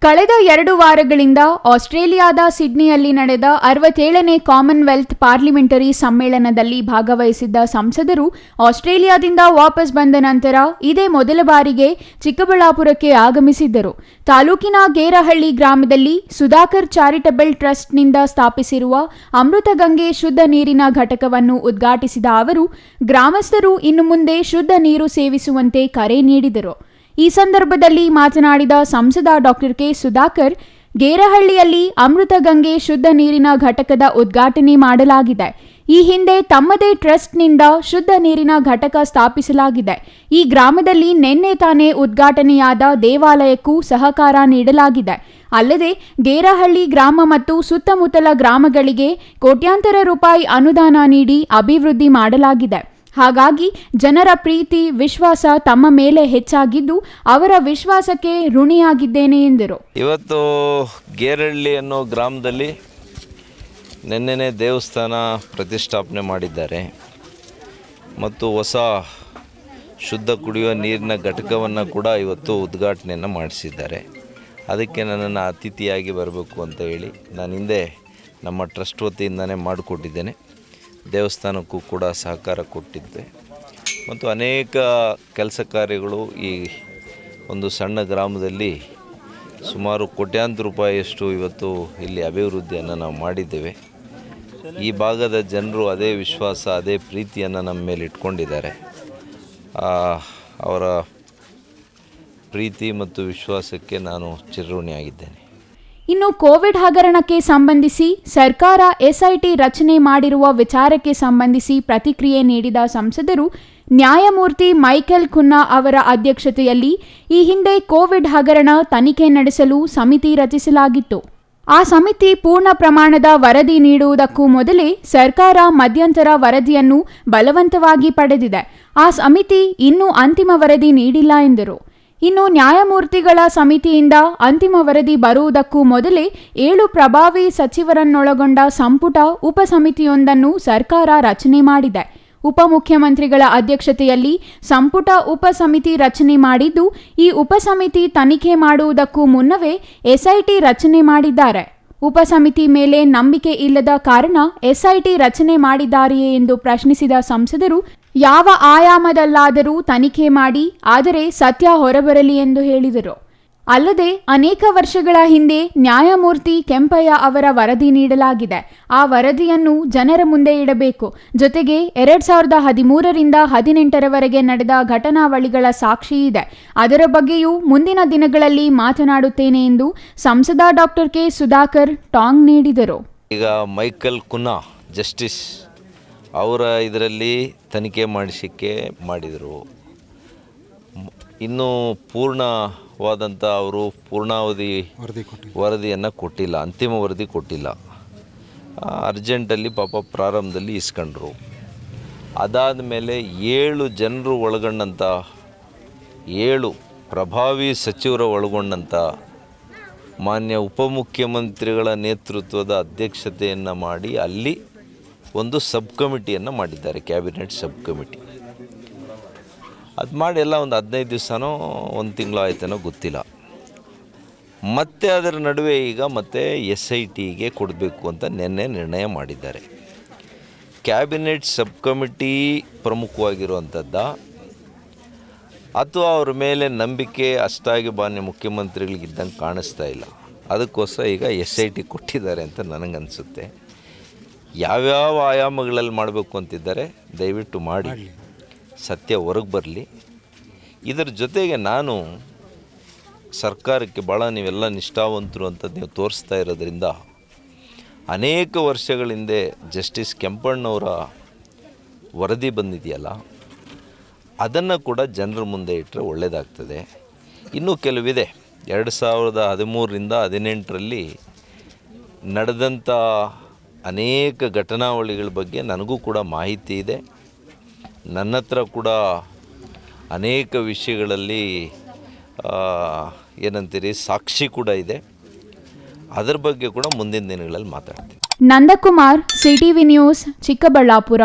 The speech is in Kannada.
ಕಳೆದ 2 ವಾರಗಳಿಂದ ಆಸ್ಟ್ರೇಲಿಯಾದ ಸಿಡ್ನಿಯಲ್ಲಿ ನಡೆದ 67ನೇ ಕಾಮನ್ವೆಲ್ತ್ ಪಾರ್ಲಿಮೆಂಟರಿ ಸಮ್ಮೇಳನದಲ್ಲಿ ಭಾಗವಹಿಸಿದ್ದ ಸಂಸದರು ಆಸ್ಟ್ರೇಲಿಯಾದಿಂದ ವಾಪಸ್ ಬಂದ ನಂತರ ಇದೇ ಮೊದಲ ಬಾರಿಗೆ ಚಿಕ್ಕಬಳ್ಳಾಪುರಕ್ಕೆ ಆಗಮಿಸಿದ್ದರು. ತಾಲೂಕಿನ ಗೇರಹಳ್ಳಿ ಗ್ರಾಮದಲ್ಲಿ ಸುಧಾಕರ್ ಚಾರಿಟಬಲ್ ಟ್ರಸ್ಟ್ನಿಂದ ಸ್ಥಾಪಿಸಿರುವ ಅಮೃತಗಂಗೆ ಶುದ್ಧ ನೀರಿನ ಘಟಕವನ್ನು ಉದ್ಘಾಟಿಸಿದ ಅವರು ಗ್ರಾಮಸ್ಥರು ಇನ್ನು ಮುಂದೆ ಶುದ್ಧ ನೀರು ಸೇವಿಸುವಂತೆ ಕರೆ ನೀಡಿದರು. ಈ ಸಂದರ್ಭದಲ್ಲಿ ಮಾತನಾಡಿದ ಸಂಸದ ಡಾಕ್ಟರ್ ಕೆ ಸುಧಾಕರ್, ಗೇರಹಳ್ಳಿಯಲ್ಲಿ ಅಮೃತಗಂಗೆ ಶುದ್ಧ ನೀರಿನ ಘಟಕದ ಉದ್ಘಾಟನೆ ಮಾಡಲಾಗಿದೆ. ಈ ಹಿಂದೆ ತಮ್ಮದೇ ಟ್ರಸ್ಟ್ನಿಂದ ಶುದ್ಧ ನೀರಿನ ಘಟಕ ಸ್ಥಾಪಿಸಲಾಗಿದೆ. ಈ ಗ್ರಾಮದಲ್ಲಿ ನಿನ್ನೆ ತಾನೇ ಉದ್ಘಾಟನೆಯಾದ ದೇವಾಲಯಕ್ಕೂ ಸಹಕಾರ ನೀಡಲಾಗಿದೆ. ಅಲ್ಲದೆ ಗೇರಹಳ್ಳಿ ಗ್ರಾಮ ಮತ್ತು ಸುತ್ತಮುತ್ತಲ ಗ್ರಾಮಗಳಿಗೆ ಕೋಟ್ಯಾಂತರ ರೂಪಾಯಿ ಅನುದಾನ ನೀಡಿ ಅಭಿವೃದ್ಧಿ ಮಾಡಲಾಗಿದೆ. ಹಾಗಾಗಿ ಜನರ ಪ್ರೀತಿ ವಿಶ್ವಾಸ ತಮ್ಮ ಮೇಲೆ ಹೆಚ್ಚಾಗಿದ್ದು ಅವರ ವಿಶ್ವಾಸಕ್ಕೆ ಋಣಿಯಾಗಿದ್ದೇನೆ ಎಂದರು. ಇವತ್ತು ಗೇರಹಳ್ಳಿ ಅನ್ನೋ ಗ್ರಾಮದಲ್ಲಿ ನಿನ್ನೆನೇ ದೇವಸ್ಥಾನ ಪ್ರತಿಷ್ಠಾಪನೆ ಮಾಡಿದ್ದಾರೆ ಮತ್ತು ಹೊಸ ಶುದ್ಧ ಕುಡಿಯುವ ನೀರಿನ ಘಟಕವನ್ನು ಕೂಡ ಇವತ್ತು ಉದ್ಘಾಟನೆಯನ್ನು ಮಾಡಿಸಿದ್ದಾರೆ. ಅದಕ್ಕೆ ನನ್ನನ್ನು ಅತಿಥಿಯಾಗಿ ಬರಬೇಕು ಅಂತ ಹೇಳಿ ನಾನು ಹಿಂದೆ ನಮ್ಮ ಟ್ರಸ್ಟ್ ವತಿಯಿಂದನೇ ಮಾಡಿಕೊಟ್ಟಿದ್ದೇನೆ. ದೇವಸ್ಥಾನಕ್ಕೂ ಕೂಡ ಸಹಕಾರ ಕೊಟ್ಟಿದ್ದೆ ಮತ್ತು ಅನೇಕ ಕೆಲಸ ಕಾರ್ಯಗಳು ಈ ಒಂದು ಸಣ್ಣ ಗ್ರಾಮದಲ್ಲಿ ಸುಮಾರು ಕೋಟ್ಯಾಂತರ ರೂಪಾಯಿಯಷ್ಟು ಇವತ್ತು ಇಲ್ಲಿ ಅಭಿವೃದ್ಧಿಯನ್ನು ನಾವು ಮಾಡಿದ್ದೇವೆ. ಈ ಭಾಗದ ಜನರು ಅದೇ ವಿಶ್ವಾಸ ಅದೇ ಪ್ರೀತಿಯನ್ನು ನಮ್ಮ ಮೇಲೆ ಇಟ್ಕೊಂಡಿದ್ದಾರೆ. ಅವರ ಪ್ರೀತಿ ಮತ್ತು ವಿಶ್ವಾಸಕ್ಕೆ ನಾನು ಚಿರಋಣಿಯಾಗಿದ್ದೇನೆ. ಇನ್ನು ಕೋವಿಡ್ ಹಗರಣಕ್ಕೆ ಸಂಬಂಧಿಸಿ ಸರ್ಕಾರ ಎಸ್ಐಟಿ ರಚನೆ ಮಾಡಿರುವ ವಿಚಾರಕ್ಕೆ ಸಂಬಂಧಿಸಿ ಪ್ರತಿಕ್ರಿಯೆ ನೀಡಿದ ಸಂಸದರು, ನ್ಯಾಯಮೂರ್ತಿ ಮೈಕೆಲ್ ಖುನ್ನಾ ಅವರ ಅಧ್ಯಕ್ಷತೆಯಲ್ಲಿ ಈ ಹಿಂದೆ ಕೋವಿಡ್ ಹಗರಣ ತನಿಖೆ ನಡೆಸಲು ಸಮಿತಿ ರಚಿಸಲಾಗಿತ್ತು. ಆ ಸಮಿತಿ ಪೂರ್ಣ ಪ್ರಮಾಣದ ವರದಿ ನೀಡುವುದಕ್ಕೂ ಮೊದಲೇ ಸರ್ಕಾರ ಮಧ್ಯಂತರ ವರದಿಯನ್ನು ಬಲವಂತವಾಗಿ ಪಡೆದಿದೆ. ಆ ಸಮಿತಿ ಇನ್ನೂ ಅಂತಿಮ ವರದಿ ನೀಡಿಲ್ಲ ಎಂದರು. ಇನ್ನು ನ್ಯಾಯಮೂರ್ತಿಗಳ ಸಮಿತಿಯಿಂದ ಅಂತಿಮ ವರದಿ ಬರುವುದಕ್ಕೂ ಮೊದಲೇ 7 ಪ್ರಭಾವಿ ಸಚಿವರನ್ನೊಳಗೊಂಡ ಸಂಪುಟ ಉಪಸಮಿತಿಯೊಂದನ್ನು ಸರ್ಕಾರ ರಚನೆ ಮಾಡಿದೆ. ಉಪಮುಖ್ಯಮಂತ್ರಿಗಳ ಅಧ್ಯಕ್ಷತೆಯಲ್ಲಿ ಸಂಪುಟ ಉಪಸಮಿತಿ ರಚನೆ ಮಾಡಿದ್ದು, ಈ ಉಪಸಮಿತಿ ತನಿಖೆ ಮಾಡುವುದಕ್ಕೂ ಮುನ್ನವೇ ಎಸ್ಐಟಿ ರಚನೆ ಮಾಡಿದ್ದಾರೆ. ಉಪಸಮಿತಿ ಮೇಲೆ ನಂಬಿಕೆ ಇಲ್ಲದ ಕಾರಣ ಎಸ್ಐಟಿ ರಚನೆ ಮಾಡಿದ್ದಾರೆಯೇ ಎಂದು ಪ್ರಶ್ನಿಸಿದ ಸಂಸದರು, ಯಾವ ಆಯಾಮದಲ್ಲಾದರೂ ತನಿಖೆ ಮಾಡಿ, ಆದರೆ ಸತ್ಯ ಹೊರಬರಲಿ ಎಂದು ಹೇಳಿದರು. ಅಲ್ಲದೆ ಅನೇಕ ವರ್ಷಗಳ ಹಿಂದೆ ನ್ಯಾಯಮೂರ್ತಿ ಕೆಂಪಯ್ಯ ಅವರ ವರದಿ ನೀಡಲಾಗಿದೆ. ಆ ವರದಿಯನ್ನು ಜನರ ಮುಂದೆ ಇಡಬೇಕು. ಜೊತೆಗೆ 2013ರಿಂದ 2018ರವರೆಗೆ ನಡೆದ ಘಟನಾವಳಿಗಳ ಸಾಕ್ಷಿ ಇದೆ. ಅದರ ಬಗ್ಗೆಯೂ ಮುಂದಿನ ದಿನಗಳಲ್ಲಿ ಮಾತನಾಡುತ್ತೇನೆ ಎಂದು ಸಂಸದ ಡಾಕ್ಟರ್ ಕೆ ಸುಧಾಕರ್ ಟಾಂಗ್ ನೀಡಿದರು. ಈಗ ಮೈಕೆಲ್ ಖುನ್ನಾ ಜಸ್ಟಿಸ್ ಅವರ ಇದರಲ್ಲಿ ತನಿಖೆ ಮಾಡಿದರು. ಇನ್ನೂ ಪೂರ್ಣವಾದಂಥ ಅವರು ಪೂರ್ಣಾವಧಿ ವರದಿಯನ್ನು ಕೊಟ್ಟಿಲ್ಲ, ಅಂತಿಮ ವರದಿ ಕೊಟ್ಟಿಲ್ಲ. ಅರ್ಜೆಂಟಲ್ಲಿ ಪಾಪ ಪ್ರಾರಂಭದಲ್ಲಿ ಇಸ್ಕೊಂಡ್ರು. ಅದಾದ ಮೇಲೆ 7 ಜನರು ಒಳಗೊಂಡಂಥ 7 ಪ್ರಭಾವಿ ಸಚಿವರು ಒಳಗೊಂಡಂಥ ಮಾನ್ಯ ಉಪಮುಖ್ಯಮಂತ್ರಿಗಳ ನೇತೃತ್ವದ ಅಧ್ಯಕ್ಷತೆಯನ್ನು ಮಾಡಿ ಅಲ್ಲಿ ಒಂದು ಸಬ್ ಕಮಿಟಿಯನ್ನು ಮಾಡಿದ್ದಾರೆ, ಕ್ಯಾಬಿನೆಟ್ ಸಬ್ ಕಮಿಟಿ. ಅದು ಮಾಡಿ ಎಲ್ಲ ಒಂದು 15 ದಿವಸನೋ 1 ತಿಂಗಳು ಆಯ್ತೇನೋ ಗೊತ್ತಿಲ್ಲ. ಮತ್ತೆ ಅದರ ನಡುವೆ ಈಗ ಮತ್ತೆ SITಗೆ ಕೊಡಬೇಕು ಅಂತ ನಿನ್ನೆ ನಿರ್ಣಯ ಮಾಡಿದ್ದಾರೆ. ಕ್ಯಾಬಿನೆಟ್ ಸಬ್ ಕಮಿಟಿ ಪ್ರಮುಖವಾಗಿರುವಂಥದ್ದ ಅಥವಾ ಅವ್ರ ಮೇಲೆ ನಂಬಿಕೆ ಅಷ್ಟಾಗಿ ಮಾನ್ಯ ಮುಖ್ಯಮಂತ್ರಿಗಳಿಗಿದ್ದಂಗೆ ಕಾಣಿಸ್ತಾ ಇಲ್ಲ. ಅದಕ್ಕೋಸ್ಕರ ಈಗ SIT ಕೊಟ್ಟಿದ್ದಾರೆ ಅಂತ ನನಗನ್ಸುತ್ತೆ. ಯಾವ್ಯಾವ ಆಯಾಮಗಳಲ್ಲಿ ಮಾಡಬೇಕು ಅಂತಿದ್ದಾರೆ ದಯವಿಟ್ಟು ಮಾಡಿ, ಸತ್ಯ ಹೊರಗೆ ಬರಲಿ. ಇದರ ಜೊತೆಗೆ ನಾನು ಸರ್ಕಾರಕ್ಕೆ ಭಾಳ ನೀವೆಲ್ಲ ನಿಷ್ಠಾವಂತರು ಅಂತ ನೀವು ತೋರಿಸ್ತಾ ಇರೋದ್ರಿಂದ ಅನೇಕ ವರ್ಷಗಳ ಹಿಂದೆ ಜಸ್ಟಿಸ್ ಕೆಂಪಣ್ಣವರ ವರದಿ ಬಂದಿದೆಯಲ್ಲ, ಅದನ್ನು ಕೂಡ ಜನರ ಮುಂದೆ ಇಟ್ಟರೆ ಒಳ್ಳೆಯದಾಗ್ತದೆ. ಇನ್ನೂ ಕೆಲವಿದೆ. 2013ರಿಂದ 2018ರಲ್ಲಿ ನಡೆದಂಥ ಅನೇಕ ಘಟನಾವಳಿಗಳ ಬಗ್ಗೆ ನನಗೂ ಕೂಡ ಮಾಹಿತಿ ಇದೆ. ನನ್ನ ಹತ್ರ ಕೂಡ ಅನೇಕ ವಿಷಯಗಳಲ್ಲಿ ಏನಂತೀರಿ ಸಾಕ್ಷಿ ಕೂಡ ಇದೆ. ಅದರ ಬಗ್ಗೆ ಕೂಡ ಮುಂದಿನ ದಿನಗಳಲ್ಲಿ ಮಾತಾಡ್ತೀನಿ. Nandakumar, CTV news, Chikkaballapur.